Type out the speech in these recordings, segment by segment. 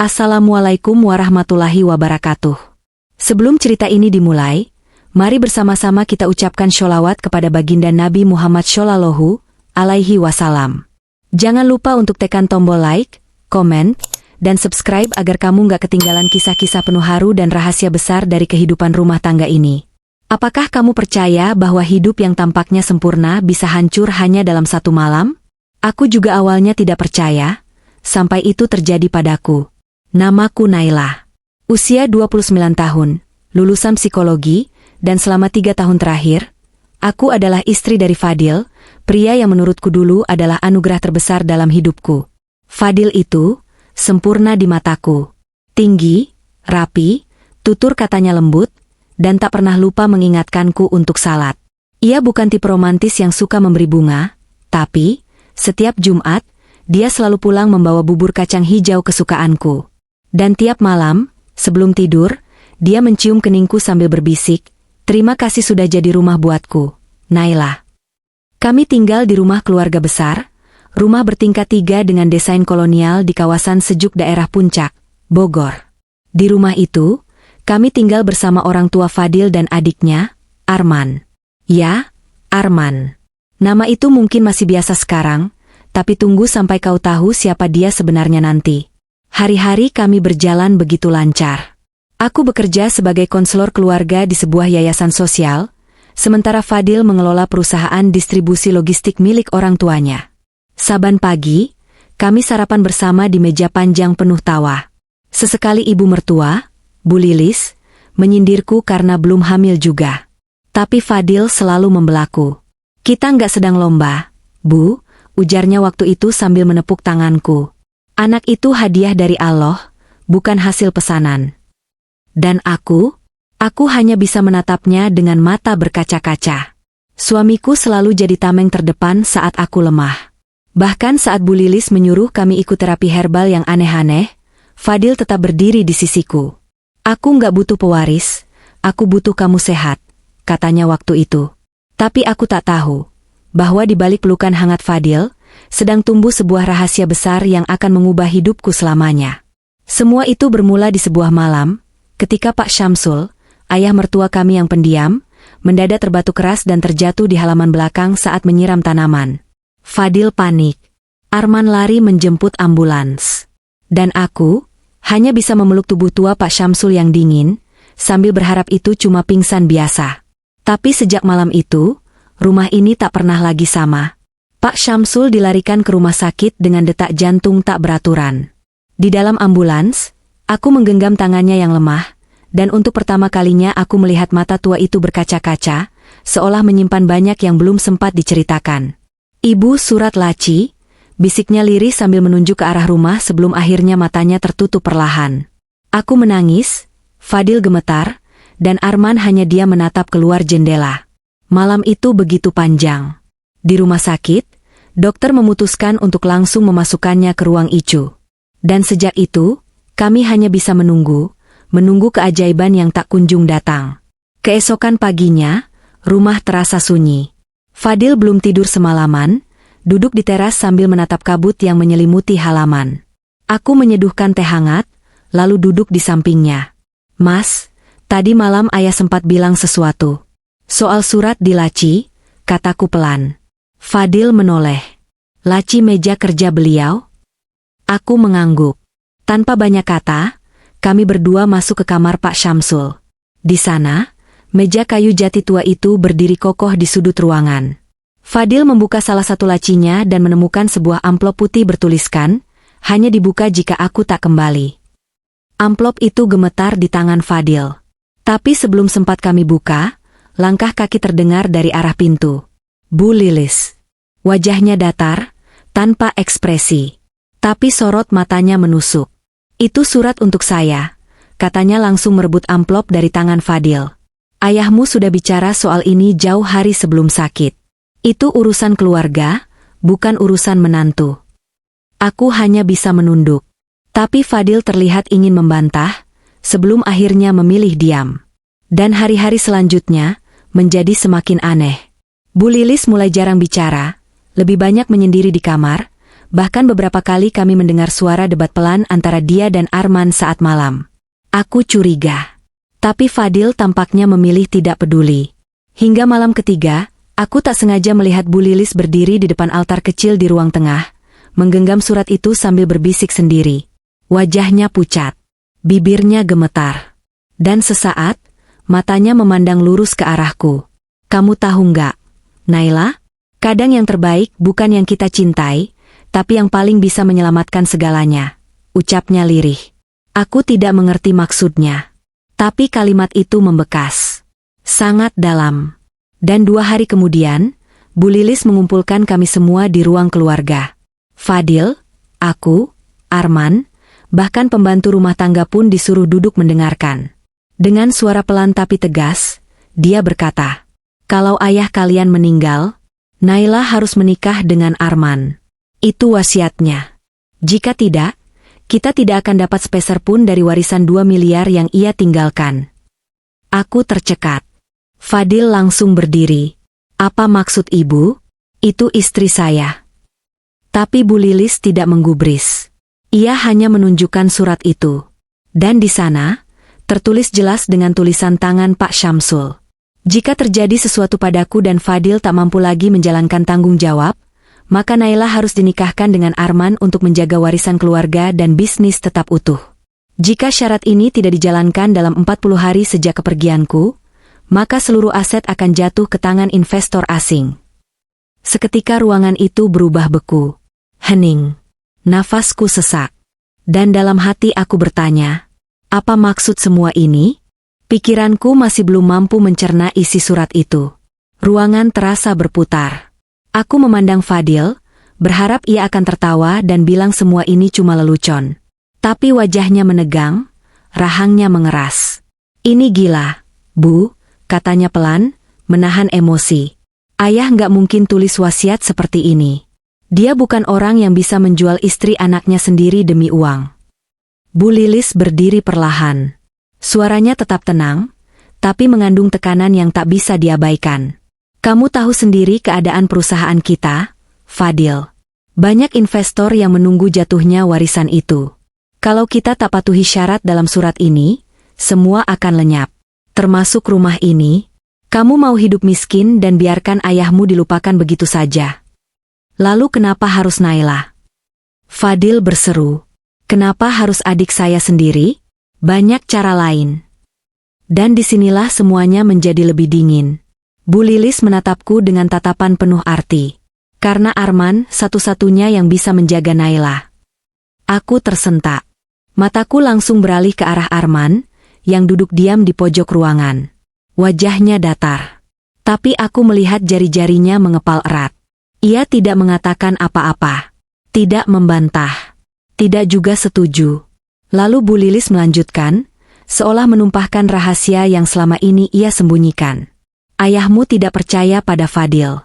Assalamualaikum warahmatullahi wabarakatuh. Sebelum cerita ini dimulai, mari bersama-sama kita ucapkan sholawat kepada baginda Nabi Muhammad Shallallahu Alaihi Wasallam. Jangan lupa untuk tekan tombol like, komen, dan subscribe agar kamu nggak ketinggalan kisah-kisah penuh haru dan rahasia besar dari kehidupan rumah tangga ini. Apakah kamu percaya bahwa hidup yang tampaknya sempurna bisa hancur hanya dalam satu malam? Aku juga awalnya tidak percaya, sampai itu terjadi padaku. Namaku Naila. Usia 29 tahun, lulusan psikologi, dan selama 3 tahun terakhir, aku adalah istri dari Fadil, pria yang menurutku dulu adalah anugerah terbesar dalam hidupku. Fadil itu sempurna di mataku. Tinggi, rapi, tutur katanya lembut, dan tak pernah lupa mengingatkanku untuk salat. Ia bukan tipe romantis yang suka memberi bunga, tapi setiap Jumat, dia selalu pulang membawa bubur kacang hijau kesukaanku. Dan tiap malam, sebelum tidur, dia mencium keningku sambil berbisik, "Terima kasih sudah jadi rumah buatku, Naila." Kami tinggal di rumah keluarga besar, rumah bertingkat 3 dengan desain kolonial di kawasan sejuk daerah Puncak, Bogor. Di rumah itu, kami tinggal bersama orang tua Fadil dan adiknya, Arman. Ya, Arman. Nama itu mungkin masih biasa sekarang, tapi tunggu sampai kau tahu siapa dia sebenarnya nanti. Hari-hari kami berjalan begitu lancar. Aku bekerja sebagai konselor keluarga di sebuah yayasan sosial, sementara Fadil mengelola perusahaan distribusi logistik milik orang tuanya. Saban pagi, kami sarapan bersama di meja panjang penuh tawa. Sesekali ibu mertua, Bu Lilis, menyindirku karena belum hamil juga. Tapi Fadil selalu membelaku. "Kita nggak sedang lomba, Bu," ujarnya waktu itu sambil menepuk tanganku. "Anak itu hadiah dari Allah, bukan hasil pesanan." Dan aku hanya bisa menatapnya dengan mata berkaca-kaca. Suamiku selalu jadi tameng terdepan saat aku lemah. Bahkan saat Bu Lilis menyuruh kami ikut terapi herbal yang aneh-aneh, Fadil tetap berdiri di sisiku. "Aku nggak butuh pewaris, aku butuh kamu sehat," katanya waktu itu. Tapi aku tak tahu bahwa di balik pelukan hangat Fadil, sedang tumbuh sebuah rahasia besar yang akan mengubah hidupku selamanya. Semua itu bermula di sebuah malam, ketika Pak Syamsul, ayah mertua kami yang pendiam, mendadak terbatu keras dan terjatuh di halaman belakang saat menyiram tanaman. Fadil panik. Arman lari menjemput ambulans. Dan aku hanya bisa memeluk tubuh tua Pak Syamsul yang dingin, sambil berharap itu cuma pingsan biasa. Tapi sejak malam itu, rumah ini tak pernah lagi sama. Pak Syamsul dilarikan ke rumah sakit dengan detak jantung tak beraturan. Di dalam ambulans, aku menggenggam tangannya yang lemah, dan untuk pertama kalinya aku melihat mata tua itu berkaca-kaca, seolah menyimpan banyak yang belum sempat diceritakan. "Ibu, surat laci," bisiknya lirih sambil menunjuk ke arah rumah sebelum akhirnya matanya tertutup perlahan. Aku menangis, Fadil gemetar, dan Arman hanya diam menatap keluar jendela. Malam itu begitu panjang. Di rumah sakit, dokter memutuskan untuk langsung memasukkannya ke ruang ICU. Dan sejak itu, kami hanya bisa menunggu keajaiban yang tak kunjung datang. Keesokan paginya, rumah terasa sunyi. Fadil belum tidur semalaman, duduk di teras sambil menatap kabut yang menyelimuti halaman. Aku menyeduhkan teh hangat, lalu duduk di sampingnya. "Mas, tadi malam ayah sempat bilang sesuatu. Soal surat di laci," kataku pelan. Fadil menoleh. "Laci meja kerja beliau?" Aku mengangguk. Tanpa banyak kata, kami berdua masuk ke kamar Pak Syamsul. Di sana, meja kayu jati tua itu berdiri kokoh di sudut ruangan. Fadil membuka salah satu lacinya dan menemukan sebuah amplop putih bertuliskan, "Hanya dibuka jika aku tak kembali." Amplop itu gemetar di tangan Fadil. Tapi sebelum sempat kami buka, langkah kaki terdengar dari arah pintu. Bu Lilis. Wajahnya datar, tanpa ekspresi. Tapi sorot matanya menusuk. "Itu surat untuk saya," katanya langsung merebut amplop dari tangan Fadil. "Ayahmu sudah bicara soal ini jauh hari sebelum sakit. Itu urusan keluarga, bukan urusan menantu." Aku hanya bisa menunduk. Tapi Fadil terlihat ingin membantah, sebelum akhirnya memilih diam. Dan hari-hari selanjutnya menjadi semakin aneh. Bu Lilis mulai jarang bicara, lebih banyak menyendiri di kamar, Bahkan beberapa kali kami mendengar suara debat pelan antara dia dan Arman saat malam. Aku curiga. Tapi Fadil tampaknya memilih tidak peduli. Hingga malam ketiga, aku tak sengaja melihat Bu Lilis berdiri di depan altar kecil di ruang tengah, menggenggam surat itu sambil berbisik sendiri. Wajahnya pucat, bibirnya gemetar. Dan sesaat, matanya memandang lurus ke arahku. Kamu tahu nggak, Naila? Kadang yang terbaik bukan yang kita cintai, tapi yang paling bisa menyelamatkan segalanya. Ucapnya lirih. Aku tidak mengerti maksudnya. Tapi kalimat itu membekas. Sangat dalam. Dan 2 hari kemudian, Bu Lilis mengumpulkan kami semua di ruang keluarga. Fadil, aku, Arman, bahkan pembantu rumah tangga pun disuruh duduk mendengarkan. Dengan suara pelan tapi tegas, dia berkata, "Kalau ayah kalian meninggal, Naila harus menikah dengan Arman. Itu wasiatnya. Jika tidak, kita tidak akan dapat sepeser pun dari warisan 2 miliar yang ia tinggalkan." Aku tercekat. Fadil langsung berdiri. "Apa maksud ibu? Itu istri saya." Tapi Bu Lilis tidak menggubris. Ia hanya menunjukkan surat itu. Dan di sana, tertulis jelas dengan tulisan tangan Pak Syamsul. Jika terjadi sesuatu padaku dan Fadil tak mampu lagi menjalankan tanggung jawab, maka Naila harus dinikahkan dengan Arman untuk menjaga warisan keluarga dan bisnis tetap utuh. Jika syarat ini tidak dijalankan dalam 40 hari sejak kepergianku, maka seluruh aset akan jatuh ke tangan investor asing. Seketika ruangan itu berubah beku. Hening. Nafasku sesak. Dan dalam hati aku bertanya, apa maksud semua ini? Pikiranku masih belum mampu mencerna isi surat itu. Ruangan terasa berputar. Aku memandang Fadil, berharap ia akan tertawa dan bilang semua ini cuma lelucon. Tapi wajahnya menegang, rahangnya mengeras. "Ini gila, Bu," katanya pelan, menahan emosi. "Ayah nggak mungkin tulis wasiat seperti ini. Dia bukan orang yang bisa menjual istri anaknya sendiri demi uang." Bu Lilis berdiri perlahan. Suaranya tetap tenang, tapi mengandung tekanan yang tak bisa diabaikan. "Kamu tahu sendiri keadaan perusahaan kita, Fadil. Banyak investor yang menunggu jatuhnya warisan itu. Kalau kita tak patuhi syarat dalam surat ini, semua akan lenyap. Termasuk rumah ini. Kamu mau hidup miskin dan biarkan ayahmu dilupakan begitu saja. Lalu kenapa harus Naila?" Fadil berseru. "Kenapa harus adik saya sendiri? Banyak cara lain." Dan disinilah semuanya menjadi lebih dingin. Bu Lilis menatapku dengan tatapan penuh arti. Karena Arman satu-satunya yang bisa menjaga Naila. Aku tersentak. Mataku langsung beralih ke arah Arman, yang duduk diam di pojok ruangan. Wajahnya datar. Tapi aku melihat jari-jarinya mengepal erat. Ia tidak mengatakan apa-apa. Tidak membantah. Tidak juga setuju. Lalu Bu Lilis melanjutkan, seolah menumpahkan rahasia yang selama ini ia sembunyikan. "Ayahmu tidak percaya pada Fadil.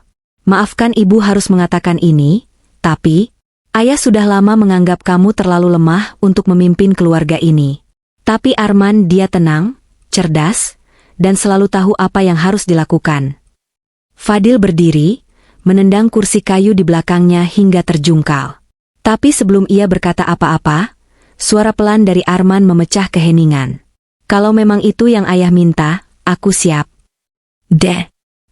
Maafkan ibu harus mengatakan ini, tapi ayah sudah lama menganggap kamu terlalu lemah untuk memimpin keluarga ini. Tapi Arman dia tenang, cerdas, dan selalu tahu apa yang harus dilakukan." Fadil berdiri, menendang kursi kayu di belakangnya hingga terjungkal. Tapi sebelum ia berkata apa-apa, suara pelan dari Arman memecah keheningan. "Kalau memang itu yang ayah minta, aku siap."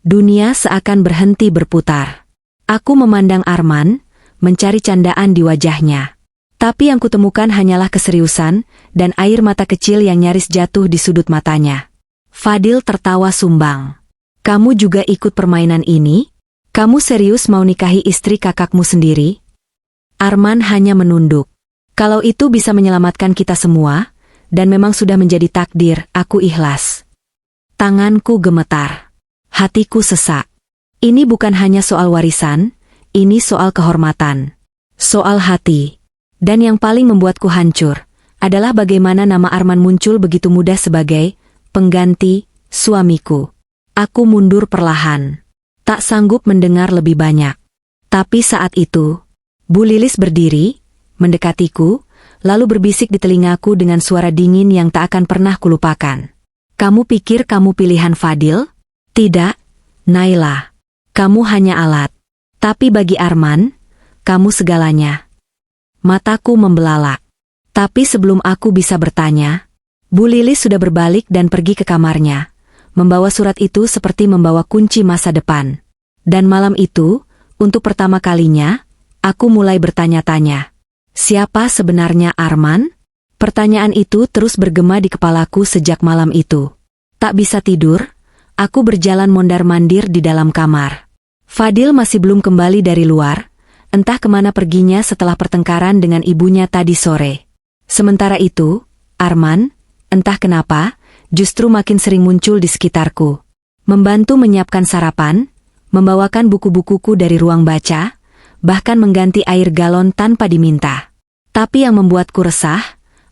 Dunia seakan berhenti berputar. Aku memandang Arman, mencari candaan di wajahnya. Tapi yang kutemukan hanyalah keseriusan, dan air mata kecil yang nyaris jatuh di sudut matanya. Fadil tertawa sumbang. "Kamu juga ikut permainan ini? Kamu serius mau nikahi istri kakakmu sendiri?" Arman hanya menunduk. "Kalau itu bisa menyelamatkan kita semua, dan memang sudah menjadi takdir, aku ikhlas." Tanganku gemetar. Hatiku sesak. Ini bukan hanya soal warisan, ini soal kehormatan. Soal hati. Dan yang paling membuatku hancur, adalah bagaimana nama Arman muncul begitu mudah sebagai pengganti suamiku. Aku mundur perlahan. Tak sanggup mendengar lebih banyak. Tapi saat itu, Bu Lilis berdiri, mendekatiku, lalu berbisik di telingaku dengan suara dingin yang tak akan pernah kulupakan. "Kamu pikir kamu pilihan Fadil? Tidak, Naila. Kamu hanya alat. Tapi bagi Arman, kamu segalanya." Mataku membelalak. Tapi sebelum aku bisa bertanya, Bu Lilis sudah berbalik dan pergi ke kamarnya, membawa surat itu seperti membawa kunci masa depan. Dan malam itu, untuk pertama kalinya, aku mulai bertanya-tanya. Siapa sebenarnya Arman? Pertanyaan itu terus bergema di kepalaku sejak malam itu. Tak bisa tidur, aku berjalan mondar-mandir di dalam kamar. Fadil masih belum kembali dari luar, entah kemana perginya setelah pertengkaran dengan ibunya tadi sore. Sementara itu, Arman, entah kenapa, justru makin sering muncul di sekitarku. Membantu menyiapkan sarapan, membawakan buku-bukuku dari ruang baca, bahkan mengganti air galon tanpa diminta. Tapi yang membuatku resah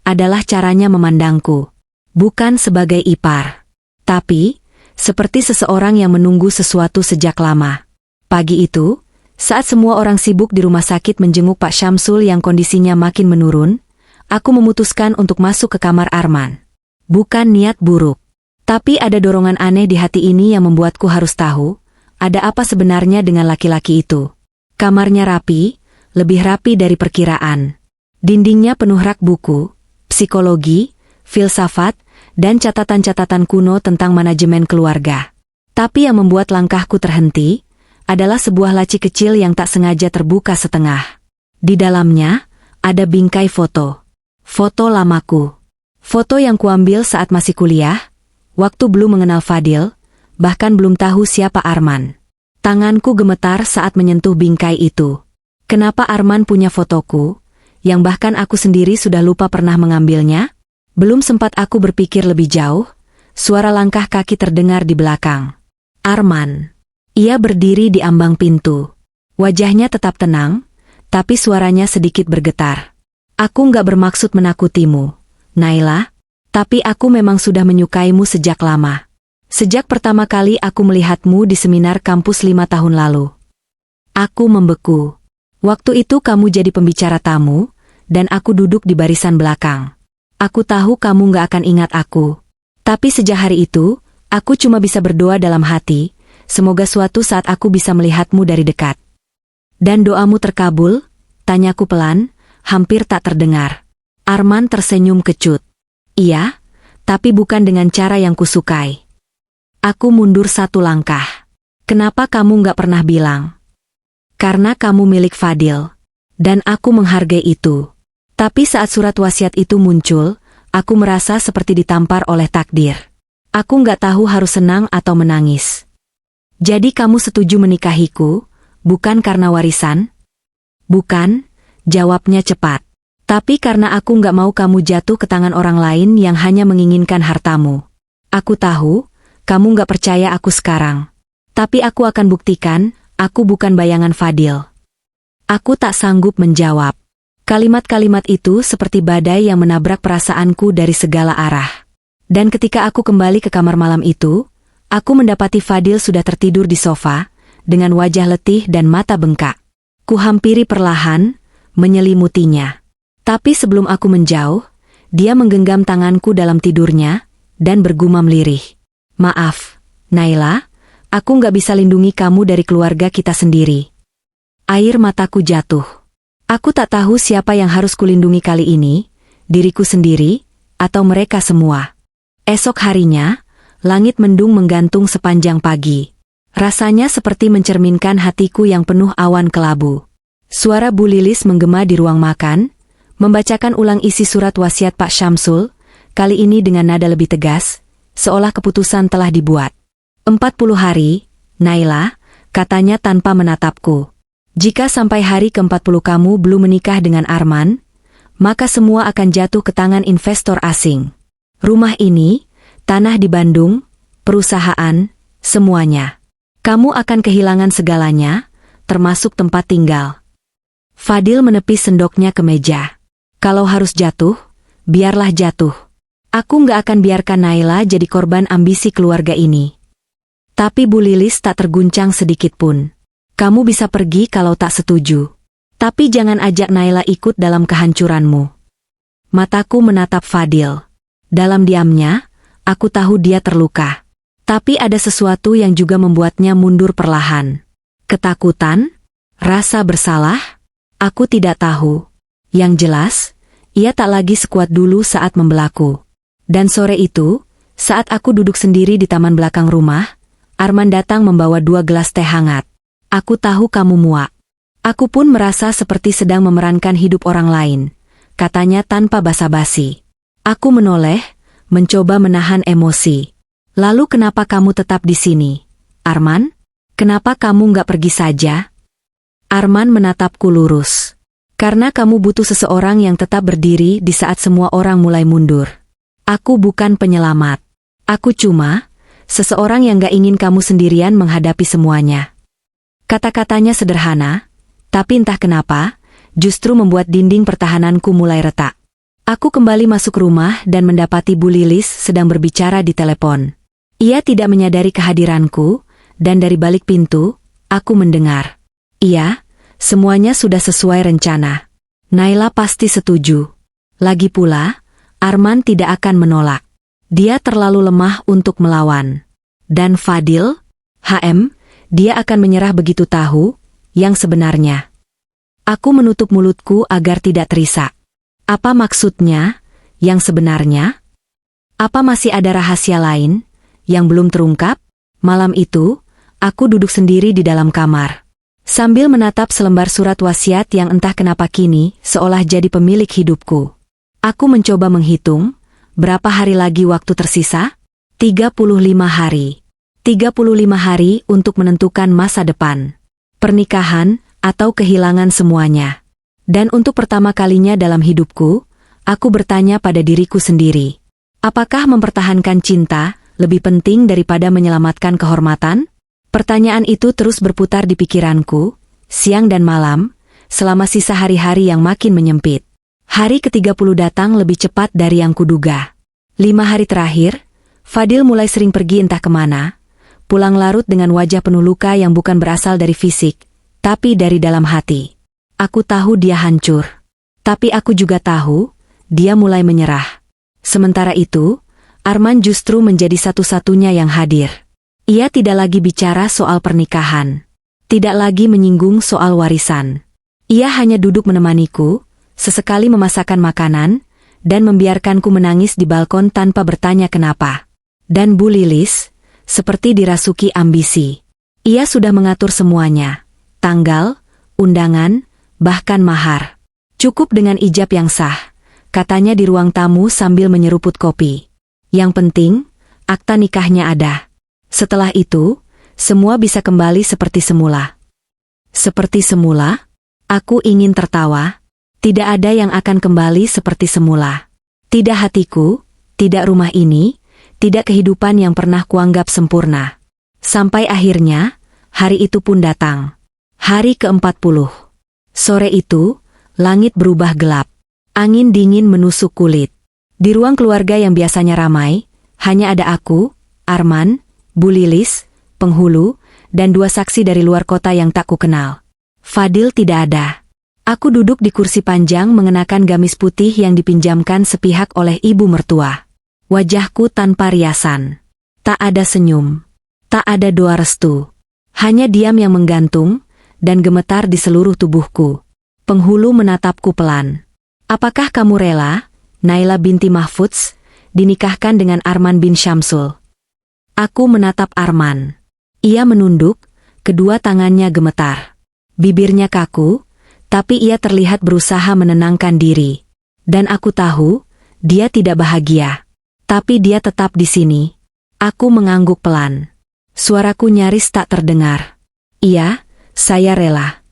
adalah caranya memandangku. Bukan sebagai ipar, tapi seperti seseorang yang menunggu sesuatu sejak lama. Pagi itu, saat semua orang sibuk di rumah sakit menjenguk Pak Syamsul yang kondisinya makin menurun, aku memutuskan untuk masuk ke kamar Arman. Bukan niat buruk, tapi ada dorongan aneh di hati ini yang membuatku harus tahu, ada apa sebenarnya dengan laki-laki itu. Kamarnya rapi, lebih rapi dari perkiraan. Dindingnya penuh rak buku, psikologi, filsafat, dan catatan-catatan kuno tentang manajemen keluarga. Tapi yang membuat langkahku terhenti, adalah sebuah laci kecil yang tak sengaja terbuka setengah. Di dalamnya, ada bingkai foto. Foto lamaku. Foto yang kuambil saat masih kuliah, waktu belum mengenal Fadil, bahkan belum tahu siapa Arman. Tanganku gemetar saat menyentuh bingkai itu. Kenapa Arman punya fotoku, yang bahkan aku sendiri sudah lupa pernah mengambilnya? Belum sempat aku berpikir lebih jauh, suara langkah kaki terdengar di belakang. Arman. Ia berdiri di ambang pintu. Wajahnya tetap tenang, tapi suaranya sedikit bergetar. Aku nggak bermaksud menakutimu, Naila, tapi aku memang sudah menyukaimu sejak lama. Sejak pertama kali aku melihatmu di seminar kampus 5 tahun lalu. Aku membeku. Waktu itu kamu jadi pembicara tamu, dan aku duduk di barisan belakang. Aku tahu kamu nggak akan ingat aku. Tapi sejak hari itu, aku cuma bisa berdoa dalam hati, semoga suatu saat aku bisa melihatmu dari dekat. Dan doamu terkabul? Tanyaku pelan, hampir tak terdengar. Arman tersenyum kecut. Iya, tapi bukan dengan cara yang kusukai. Aku mundur 1 langkah. Kenapa kamu nggak pernah bilang? Karena kamu milik Fadil. Dan aku menghargai itu. Tapi saat surat wasiat itu muncul, aku merasa seperti ditampar oleh takdir. Aku nggak tahu harus senang atau menangis. Jadi kamu setuju menikahiku, bukan karena warisan? Bukan, jawabnya cepat. Tapi karena aku nggak mau kamu jatuh ke tangan orang lain yang hanya menginginkan hartamu. Aku tahu, kamu nggak percaya aku sekarang. Tapi aku akan buktikan, aku bukan bayangan Fadil. Aku tak sanggup menjawab. Kalimat-kalimat itu seperti badai yang menabrak perasaanku dari segala arah. Dan ketika aku kembali ke kamar malam itu, aku mendapati Fadil sudah tertidur di sofa, dengan wajah letih dan mata bengkak. Kuhampiri perlahan, menyelimutinya. Tapi sebelum aku menjauh, dia menggenggam tanganku dalam tidurnya, dan bergumam lirih. Maaf, Naila, aku nggak bisa lindungi kamu dari keluarga kita sendiri. Air mataku jatuh. Aku tak tahu siapa yang harus kulindungi kali ini, diriku sendiri, atau mereka semua. Esok harinya, langit mendung menggantung sepanjang pagi. Rasanya seperti mencerminkan hatiku yang penuh awan kelabu. Suara Bu Lilis menggema di ruang makan, membacakan ulang isi surat wasiat Pak Syamsul, kali ini dengan nada lebih tegas, seolah keputusan telah dibuat. 40 hari, Naila, katanya tanpa menatapku. Jika sampai hari ke-40 kamu belum menikah dengan Arman, maka semua akan jatuh ke tangan investor asing. Rumah ini, tanah di Bandung, perusahaan, semuanya. Kamu akan kehilangan segalanya, termasuk tempat tinggal. Fadil menepis sendoknya ke meja. Kalau harus jatuh, biarlah jatuh. Aku nggak akan biarkan Naila jadi korban ambisi keluarga ini. Tapi Bu Lilis tak terguncang sedikit pun. Kamu bisa pergi kalau tak setuju. Tapi jangan ajak Naila ikut dalam kehancuranmu. Mataku menatap Fadil. Dalam diamnya, aku tahu dia terluka. Tapi ada sesuatu yang juga membuatnya mundur perlahan. Ketakutan? Rasa bersalah? Aku tidak tahu. Yang jelas, ia tak lagi sekuat dulu saat membelaku. Dan sore itu, saat aku duduk sendiri di taman belakang rumah, Arman datang membawa 2 gelas teh hangat. Aku tahu kamu muak. Aku pun merasa seperti sedang memerankan hidup orang lain, katanya tanpa basa-basi. Aku menoleh, mencoba menahan emosi. Lalu kenapa kamu tetap di sini, Arman? Kenapa kamu nggak pergi saja? Arman menatapku lurus. Karena kamu butuh seseorang yang tetap berdiri di saat semua orang mulai mundur. Aku bukan penyelamat. Aku cuma seseorang yang gak ingin kamu sendirian menghadapi semuanya. Kata-katanya sederhana, tapi entah kenapa, justru membuat dinding pertahananku mulai retak. Aku kembali masuk rumah dan mendapati Bu Lilis sedang berbicara di telepon. Ia tidak menyadari kehadiranku, dan dari balik pintu, aku mendengar. Iya, semuanya sudah sesuai rencana. Naila pasti setuju. Lagi pula, Arman tidak akan menolak. Dia terlalu lemah untuk melawan. Dan Fadil, dia akan menyerah begitu tahu yang sebenarnya. Aku menutup mulutku agar tidak terisak. Apa maksudnya, yang sebenarnya? Apa masih ada rahasia lain yang belum terungkap? Malam itu, aku duduk sendiri di dalam kamar, sambil menatap selembar surat wasiat yang entah kenapa kini seolah jadi pemilik hidupku. Aku mencoba menghitung, berapa hari lagi waktu tersisa? 35 hari. 35 hari untuk menentukan masa depan. Pernikahan, atau kehilangan semuanya. Dan untuk pertama kalinya dalam hidupku, aku bertanya pada diriku sendiri. Apakah mempertahankan cinta lebih penting daripada menyelamatkan kehormatan? Pertanyaan itu terus berputar di pikiranku, siang dan malam, selama sisa hari-hari yang makin menyempit. Hari ke-30 datang lebih cepat dari yang kuduga. 5 hari terakhir, Fadil mulai sering pergi entah kemana, pulang larut dengan wajah penuh luka yang bukan berasal dari fisik, tapi dari dalam hati. Aku tahu dia hancur. Tapi aku juga tahu, dia mulai menyerah. Sementara itu, Arman justru menjadi satu-satunya yang hadir. Ia tidak lagi bicara soal pernikahan. Tidak lagi menyinggung soal warisan. Ia hanya duduk menemaniku, sesekali memasakkan makanan, dan membiarkanku menangis di balkon tanpa bertanya kenapa. Dan Bu Lilis, seperti dirasuki ambisi. Ia sudah mengatur semuanya. Tanggal, undangan, bahkan mahar. Cukup dengan ijab yang sah, katanya di ruang tamu sambil menyeruput kopi. Yang penting, akta nikahnya ada. Setelah itu, semua bisa kembali seperti semula. Seperti semula? Aku ingin tertawa. Tidak ada yang akan kembali seperti semula. Tidak hatiku, tidak rumah ini, tidak kehidupan yang pernah kuanggap sempurna. Sampai akhirnya, hari itu pun datang. Hari ke-40. Sore itu, langit berubah gelap. Angin dingin menusuk kulit. Di ruang keluarga yang biasanya ramai, hanya ada aku, Arman, Bu Lilis, penghulu, dan 2 saksi dari luar kota yang tak kukenal. Fadil tidak ada. Aku duduk di kursi panjang mengenakan gamis putih yang dipinjamkan sepihak oleh ibu mertua. Wajahku tanpa riasan. Tak ada senyum. Tak ada doa restu. Hanya diam yang menggantung, dan gemetar di seluruh tubuhku. Penghulu menatapku pelan. Apakah kamu rela, Naila binti Mahfudz, dinikahkan dengan Arman bin Syamsul? Aku menatap Arman. Ia menunduk, kedua tangannya gemetar. Bibirnya kaku, tapi ia terlihat berusaha menenangkan diri. Dan aku tahu, dia tidak bahagia. Tapi dia tetap di sini. Aku mengangguk pelan. Suaraku nyaris tak terdengar. Iya, saya rela.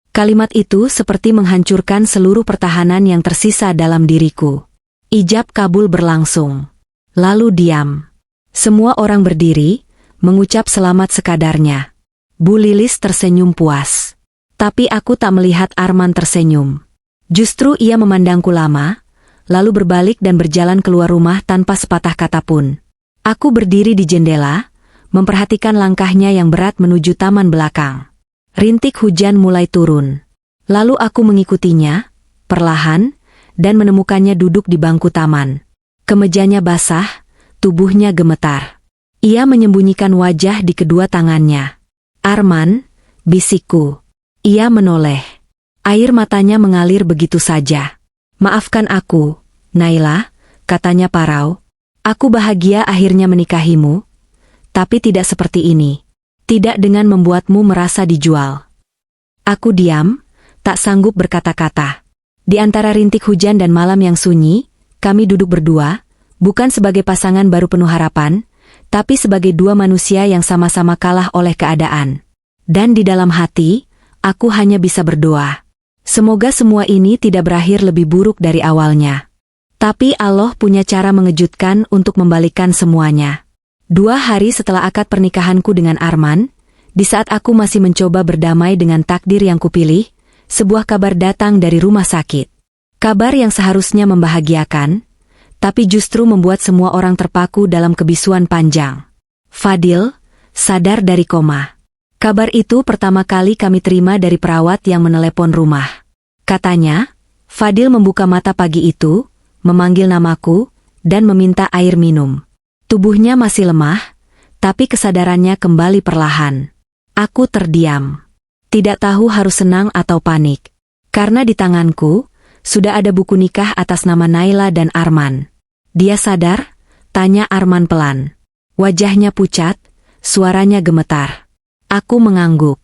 Kalimat itu seperti menghancurkan seluruh pertahanan yang tersisa dalam diriku. Ijab kabul berlangsung. Lalu diam. Semua orang berdiri, mengucap selamat sekadarnya. Bu Lilis tersenyum puas. Tapi aku tak melihat Arman tersenyum. Justru ia memandangku lama, lalu berbalik dan berjalan keluar rumah tanpa sepatah kata pun. Aku berdiri di jendela, memperhatikan langkahnya yang berat menuju taman belakang. Rintik hujan mulai turun. Lalu aku mengikutinya, perlahan, dan menemukannya duduk di bangku taman. Kemejanya basah, tubuhnya gemetar. Ia menyembunyikan wajah di kedua tangannya. Arman, bisikku. Ia menoleh. Air matanya mengalir begitu saja. "Maafkan aku, Naila," katanya parau. "Aku bahagia akhirnya menikahimu. Tapi tidak seperti ini. Tidak dengan membuatmu merasa dijual." Aku diam, tak sanggup berkata-kata. Di antara rintik hujan dan malam yang sunyi, kami duduk berdua, bukan sebagai pasangan baru penuh harapan, tapi sebagai dua manusia yang sama-sama kalah oleh keadaan. Dan di dalam hati, aku hanya bisa berdoa. Semoga semua ini tidak berakhir lebih buruk dari awalnya. Tapi Allah punya cara mengejutkan untuk membalikkan semuanya. 2 hari setelah akad pernikahanku dengan Arman, di saat aku masih mencoba berdamai dengan takdir yang kupilih, sebuah kabar datang dari rumah sakit. Kabar yang seharusnya membahagiakan, tapi justru membuat semua orang terpaku dalam kebisuan panjang. Fadil sadar dari koma. Kabar itu pertama kali kami terima dari perawat yang menelepon rumah. Katanya, Fadil membuka mata pagi itu, memanggil namaku, dan meminta air minum. Tubuhnya masih lemah, tapi kesadarannya kembali perlahan. Aku terdiam. Tidak tahu harus senang atau panik. Karena di tanganku, sudah ada buku nikah atas nama Naila dan Arman. "Dia sadar?" tanya Arman pelan. Wajahnya pucat, suaranya gemetar. Aku mengangguk.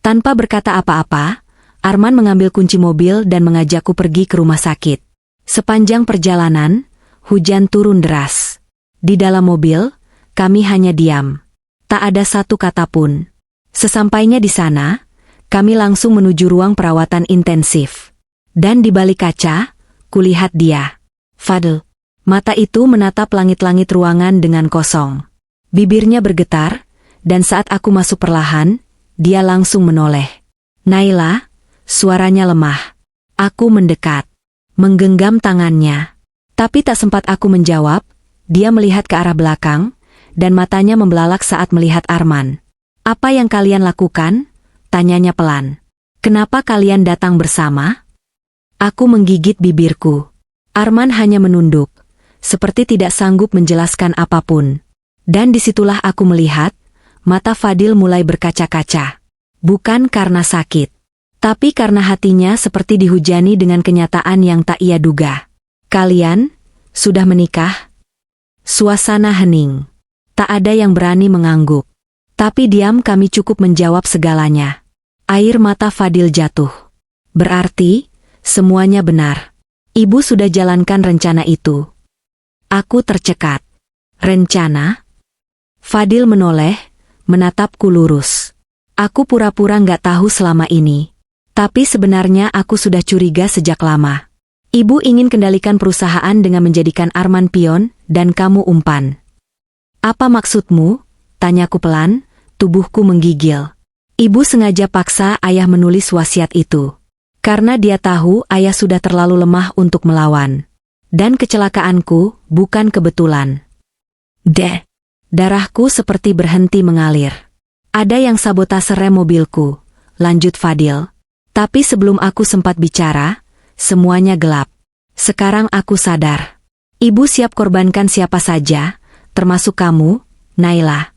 Tanpa berkata apa-apa, Arman mengambil kunci mobil dan mengajakku pergi ke rumah sakit. Sepanjang perjalanan, hujan turun deras. Di dalam mobil, kami hanya diam. Tak ada satu kata pun. Sesampainya di sana, kami langsung menuju ruang perawatan intensif. Dan di balik kaca, kulihat dia. Fadil. Mata itu menatap langit-langit ruangan dengan kosong. Bibirnya bergetar, dan saat aku masuk perlahan, dia langsung menoleh. "Naila," suaranya lemah. Aku mendekat, menggenggam tangannya. Tapi tak sempat aku menjawab, dia melihat ke arah belakang, dan matanya membelalak saat melihat Arman. "Apa yang kalian lakukan?" tanyanya pelan. "Kenapa kalian datang bersama?" Aku menggigit bibirku. Arman hanya menunduk, seperti tidak sanggup menjelaskan apapun. Dan disitulah aku melihat, mata Fadil mulai berkaca-kaca. Bukan karena sakit, tapi karena hatinya seperti dihujani dengan kenyataan yang tak ia duga. "Kalian sudah menikah?" Suasana hening. Tak ada yang berani mengangguk. Tapi diam kami cukup menjawab segalanya. Air mata Fadil jatuh. Berarti, semuanya benar. Ibu sudah jalankan rencana itu. Aku tercekat. "Rencana?" Fadil menoleh, menatapku lurus. Aku pura-pura nggak tahu selama ini. Tapi sebenarnya aku sudah curiga sejak lama. Ibu ingin kendalikan perusahaan dengan menjadikan Arman pion, dan kamu umpan. "Apa maksudmu?" tanyaku pelan, tubuhku menggigil. Ibu sengaja paksa ayah menulis wasiat itu. Karena dia tahu ayah sudah terlalu lemah untuk melawan. Dan kecelakaanku bukan kebetulan. Darahku seperti berhenti mengalir. "Ada yang sabotase rem mobilku," lanjut Fadil. Tapi sebelum aku sempat bicara, semuanya gelap. Sekarang aku sadar. Ibu siap korbankan siapa saja, termasuk kamu, Naila.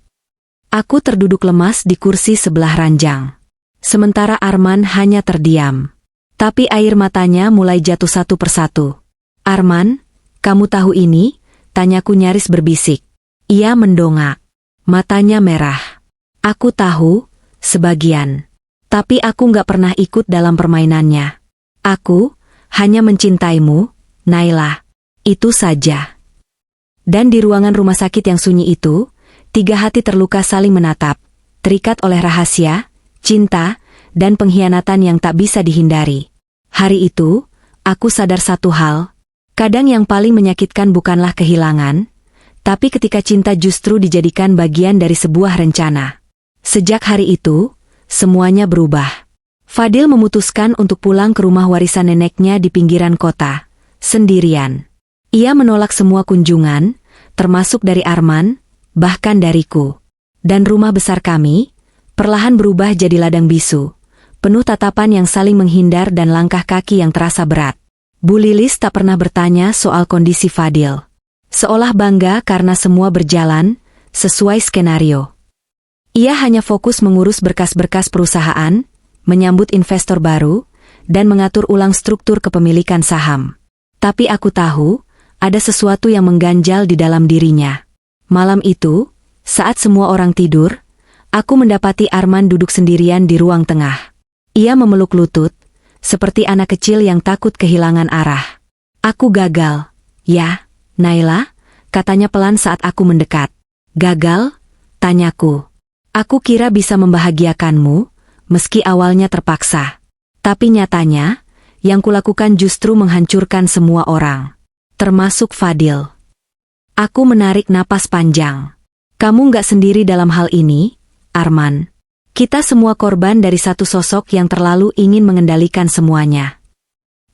Aku terduduk lemas di kursi sebelah ranjang. Sementara Arman hanya terdiam. Tapi air matanya mulai jatuh satu persatu. "Arman, kamu tahu ini?" tanyaku nyaris berbisik. Ia mendongak. Matanya merah. "Aku tahu, sebagian. Tapi aku nggak pernah ikut dalam permainannya. Aku hanya mencintaimu, Naila. Itu saja." Dan di ruangan rumah sakit yang sunyi itu, 3 hati terluka saling menatap, terikat oleh rahasia, cinta, dan pengkhianatan yang tak bisa dihindari. Hari itu, aku sadar satu hal. Kadang yang paling menyakitkan bukanlah kehilangan, tapi ketika cinta justru dijadikan bagian dari sebuah rencana. Sejak hari itu, semuanya berubah. Fadil memutuskan untuk pulang ke rumah warisan neneknya di pinggiran kota, sendirian. Ia menolak semua kunjungan, termasuk dari Arman, bahkan dariku. Dan rumah besar kami, perlahan berubah jadi ladang bisu, penuh tatapan yang saling menghindar dan langkah kaki yang terasa berat. Bu Lilis tak pernah bertanya soal kondisi Fadil. Seolah bangga karena semua berjalan sesuai skenario. Ia hanya fokus mengurus berkas-berkas perusahaan, menyambut investor baru, dan mengatur ulang struktur kepemilikan saham. Tapi aku tahu, ada sesuatu yang mengganjal di dalam dirinya. Malam itu, saat semua orang tidur, aku mendapati Arman duduk sendirian di ruang tengah. Ia memeluk lutut, seperti anak kecil yang takut kehilangan arah. Aku gagal. Ya, Naila, katanya pelan saat aku mendekat. Gagal? Tanyaku. Aku kira bisa membahagiakanmu, meski awalnya terpaksa. Tapi nyatanya, yang kulakukan justru menghancurkan semua orang. Termasuk Fadil. Aku menarik napas panjang. Kamu nggak sendiri dalam hal ini, Arman. Kita semua korban dari satu sosok yang terlalu ingin mengendalikan semuanya.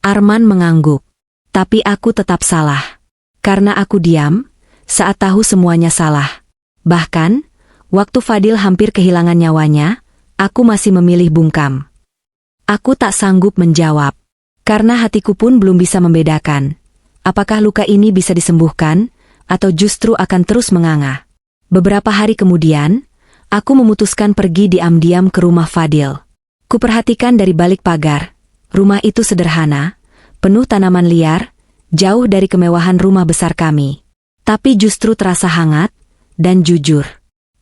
Arman mengangguk. Tapi aku tetap salah. Karena aku diam, saat tahu semuanya salah. Bahkan, waktu Fadil hampir kehilangan nyawanya, aku masih memilih bungkam. Aku tak sanggup menjawab. Karena hatiku pun belum bisa membedakan. Apakah luka ini bisa disembuhkan, atau justru akan terus menganga. Beberapa hari kemudian, aku memutuskan pergi diam-diam ke rumah Fadil. Kuperhatikan dari balik pagar. Rumah itu sederhana, penuh tanaman liar, jauh dari kemewahan rumah besar kami. Tapi justru terasa hangat, dan jujur.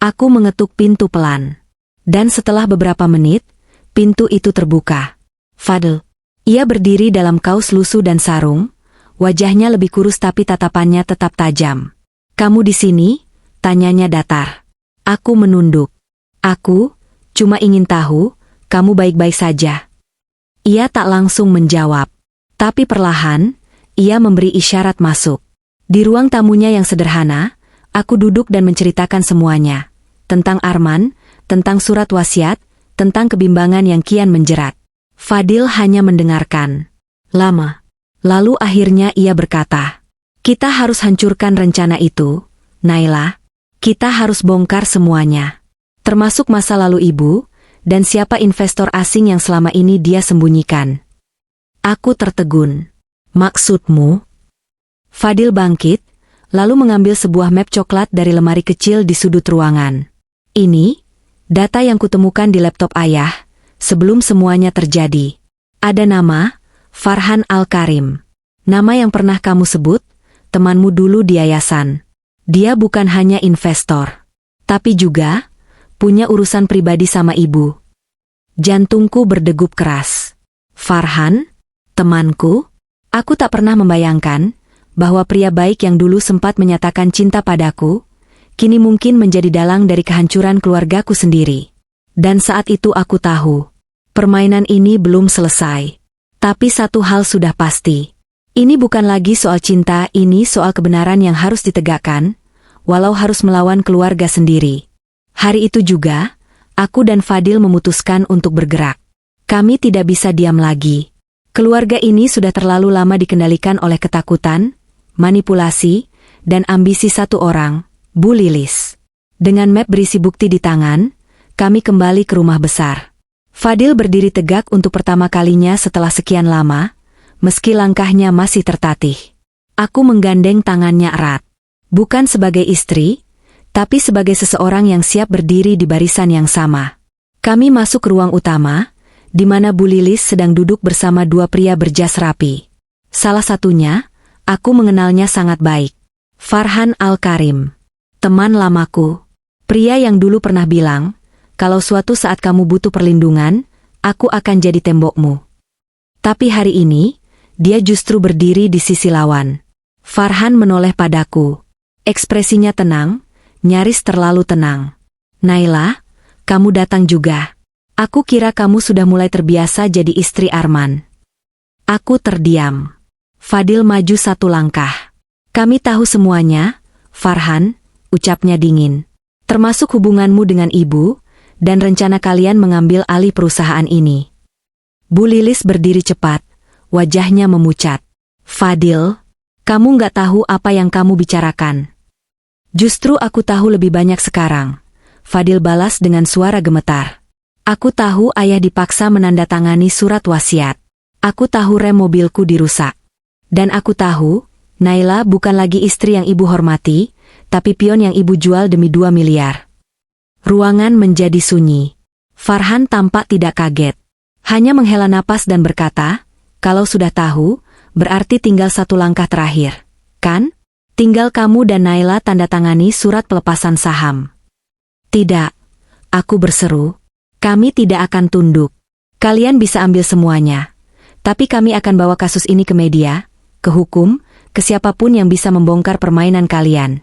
Aku mengetuk pintu pelan. Dan setelah beberapa menit, pintu itu terbuka. Fadil. Ia berdiri dalam kaos lusuh dan sarung, wajahnya lebih kurus tapi tatapannya tetap tajam. Kamu di sini? Tanyanya datar. Aku menunduk. Aku cuma ingin tahu, kamu baik-baik saja. Ia tak langsung menjawab. Tapi perlahan, ia memberi isyarat masuk. Di ruang tamunya yang sederhana, aku duduk dan menceritakan semuanya. Tentang Arman, tentang surat wasiat, tentang kebimbangan yang kian menjerat. Fadil hanya mendengarkan. Lama. Lalu akhirnya ia berkata, kita harus hancurkan rencana itu, Naila. Kita harus bongkar semuanya. Termasuk masa lalu ibu, dan siapa investor asing yang selama ini dia sembunyikan. Aku tertegun. Maksudmu? Fadil bangkit, lalu mengambil sebuah map coklat dari lemari kecil di sudut ruangan. Ini, data yang kutemukan di laptop ayah, sebelum semuanya terjadi. Ada nama, Farhan Al-Karim. Nama yang pernah kamu sebut, temanmu dulu di yayasan. Dia bukan hanya investor, tapi juga punya urusan pribadi sama ibu. Jantungku berdegup keras. Farhan, temanku? Aku tak pernah membayangkan bahwa pria baik yang dulu sempat menyatakan cinta padaku, kini mungkin menjadi dalang dari kehancuran keluargaku sendiri. Dan saat itu aku tahu, permainan ini belum selesai. Tapi satu hal sudah pasti. Ini bukan lagi soal cinta, ini soal kebenaran yang harus ditegakkan, walau harus melawan keluarga sendiri. Hari itu juga, aku dan Fadil memutuskan untuk bergerak. Kami tidak bisa diam lagi. Keluarga ini sudah terlalu lama dikendalikan oleh ketakutan, manipulasi, dan ambisi satu orang, Bu Lilis. Dengan map berisi bukti di tangan, kami kembali ke rumah besar. Fadil berdiri tegak untuk pertama kalinya setelah sekian lama, meski langkahnya masih tertatih. Aku menggandeng tangannya erat. Bukan sebagai istri, tapi sebagai seseorang yang siap berdiri di barisan yang sama. Kami masuk ke ruang utama, di mana Bu Lilis sedang duduk bersama dua pria berjas rapi. Salah satunya, aku mengenalnya sangat baik. Farhan Al-Karim. Teman lamaku. Pria yang dulu pernah bilang, kalau suatu saat kamu butuh perlindungan, aku akan jadi tembokmu. Tapi hari ini, dia justru berdiri di sisi lawan. Farhan menoleh padaku. Ekspresinya tenang, nyaris terlalu tenang. Naila, kamu datang juga. Aku kira kamu sudah mulai terbiasa jadi istri Arman. Aku terdiam. Fadil maju satu langkah. Kami tahu semuanya, Farhan, ucapnya dingin. Termasuk hubunganmu dengan ibu, dan rencana kalian mengambil alih perusahaan ini. Bu Lilis berdiri cepat, wajahnya memucat. Fadil, kamu nggak tahu apa yang kamu bicarakan. Justru aku tahu lebih banyak sekarang. Fadil balas dengan suara gemetar. Aku tahu ayah dipaksa menandatangani surat wasiat. Aku tahu rem mobilku dirusak. Dan aku tahu, Naila bukan lagi istri yang ibu hormati, tapi pion yang ibu jual demi 2 miliar. Ruangan menjadi sunyi. Farhan tampak tidak kaget. Hanya menghela napas dan berkata, "Kalau sudah tahu, berarti tinggal satu langkah terakhir, kan? Tinggal kamu dan Naila tanda tangani surat pelepasan saham." "Tidak," aku berseru. "Kami tidak akan tunduk. Kalian bisa ambil semuanya. Tapi kami akan bawa kasus ini ke media, ke hukum, ke siapapun yang bisa membongkar permainan kalian."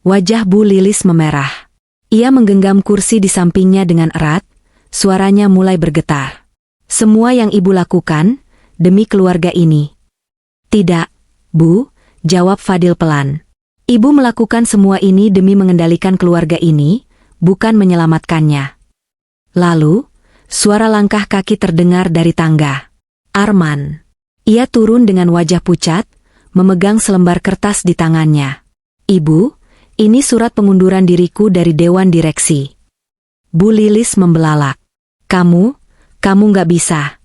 Wajah Bu Lilis memerah. Ia menggenggam kursi di sampingnya dengan erat, suaranya mulai bergetar. "Semua yang ibu lakukan, demi keluarga ini." "Tidak, Bu," jawab Fadil pelan. "Ibu melakukan semua ini demi mengendalikan keluarga ini, bukan menyelamatkannya." Lalu, suara langkah kaki terdengar dari tangga. Arman. Ia turun dengan wajah pucat, memegang selembar kertas di tangannya. "Ibu, ini surat pengunduran diriku dari Dewan Direksi." Bu Lilis membelalak. Kamu nggak bisa."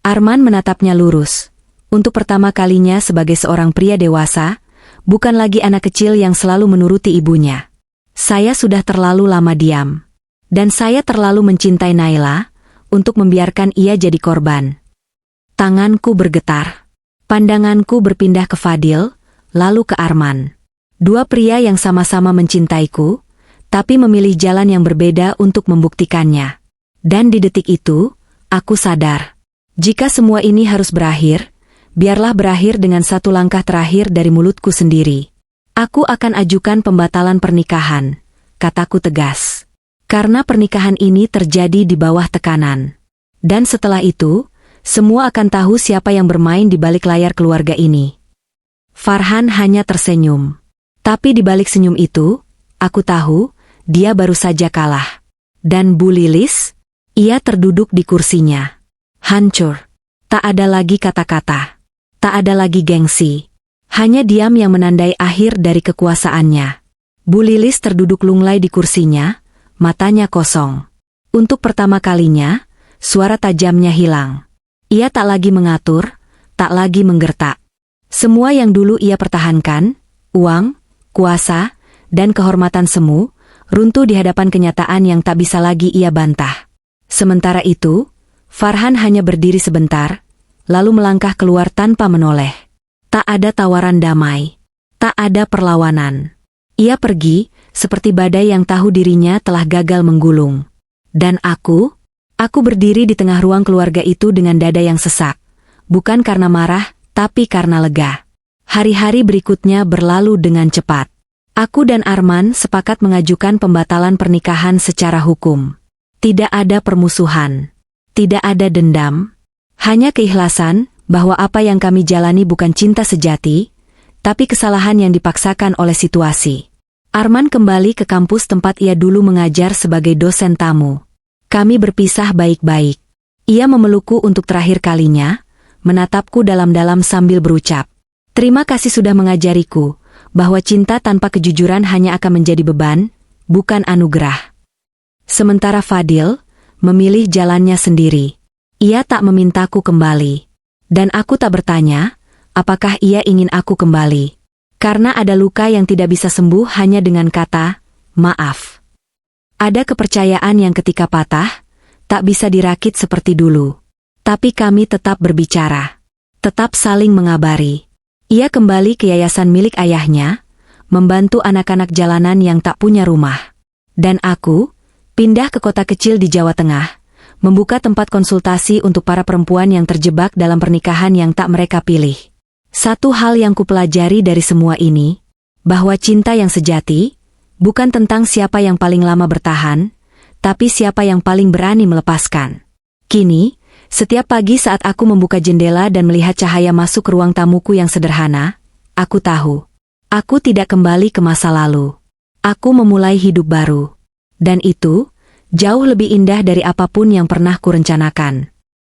Arman menatapnya lurus. Untuk pertama kalinya sebagai seorang pria dewasa, bukan lagi anak kecil yang selalu menuruti ibunya. "Saya sudah terlalu lama diam. Dan saya terlalu mencintai Naila, untuk membiarkan ia jadi korban." Tanganku bergetar. Pandanganku berpindah ke Fadil, lalu ke Arman. Dua pria yang sama-sama mencintaiku, tapi memilih jalan yang berbeda untuk membuktikannya. Dan di detik itu, aku sadar. Jika semua ini harus berakhir, biarlah berakhir dengan satu langkah terakhir dari mulutku sendiri. "Aku akan ajukan pembatalan pernikahan," kataku tegas. "Karena pernikahan ini terjadi di bawah tekanan. Dan setelah itu, semua akan tahu siapa yang bermain di balik layar keluarga ini." Farhan hanya tersenyum. Tapi di balik senyum itu, aku tahu, dia baru saja kalah. Dan Bu Lilis? Ia terduduk di kursinya. Hancur. Tak ada lagi kata-kata. Tak ada lagi gengsi. Hanya diam yang menandai akhir dari kekuasaannya. Bu Lilis terduduk lunglai di kursinya, matanya kosong. Untuk pertama kalinya, suara tajamnya hilang. Ia tak lagi mengatur, tak lagi menggertak. Semua yang dulu ia pertahankan, uang, kuasa, dan kehormatan semu, runtuh di hadapan kenyataan yang tak bisa lagi ia bantah. Sementara itu, Farhan hanya berdiri sebentar, lalu melangkah keluar tanpa menoleh. Tak ada tawaran damai. Tak ada perlawanan. Ia pergi, seperti badai yang tahu dirinya telah gagal menggulung. Dan aku berdiri di tengah ruang keluarga itu dengan dada yang sesak. Bukan karena marah, tapi karena lega. Hari-hari berikutnya berlalu dengan cepat. Aku dan Arman sepakat mengajukan pembatalan pernikahan secara hukum. Tidak ada permusuhan. Tidak ada dendam. Hanya keikhlasan bahwa apa yang kami jalani bukan cinta sejati, tapi kesalahan yang dipaksakan oleh situasi. Arman kembali ke kampus tempat ia dulu mengajar sebagai dosen tamu. Kami berpisah baik-baik. Ia memelukku untuk terakhir kalinya, menatapku dalam-dalam sambil berucap, "Terima kasih sudah mengajariku, bahwa cinta tanpa kejujuran hanya akan menjadi beban, bukan anugerah." Sementara Fadil memilih jalannya sendiri. Ia tak memintaku kembali. Dan aku tak bertanya, apakah ia ingin aku kembali. Karena ada luka yang tidak bisa sembuh hanya dengan kata, maaf. Ada kepercayaan yang ketika patah, tak bisa dirakit seperti dulu. Tapi kami tetap berbicara. Tetap saling mengabari. Ia kembali ke yayasan milik ayahnya, membantu anak-anak jalanan yang tak punya rumah. Dan aku, pindah ke kota kecil di Jawa Tengah, membuka tempat konsultasi untuk para perempuan yang terjebak dalam pernikahan yang tak mereka pilih. Satu hal yang kupelajari dari semua ini, bahwa cinta yang sejati, bukan tentang siapa yang paling lama bertahan, tapi siapa yang paling berani melepaskan. Kini, setiap pagi saat aku membuka jendela dan melihat cahaya masuk ke ruang tamuku yang sederhana, aku tahu. Aku tidak kembali ke masa lalu. Aku memulai hidup baru. Dan itu, jauh lebih indah dari apapun yang pernah kurencanakan.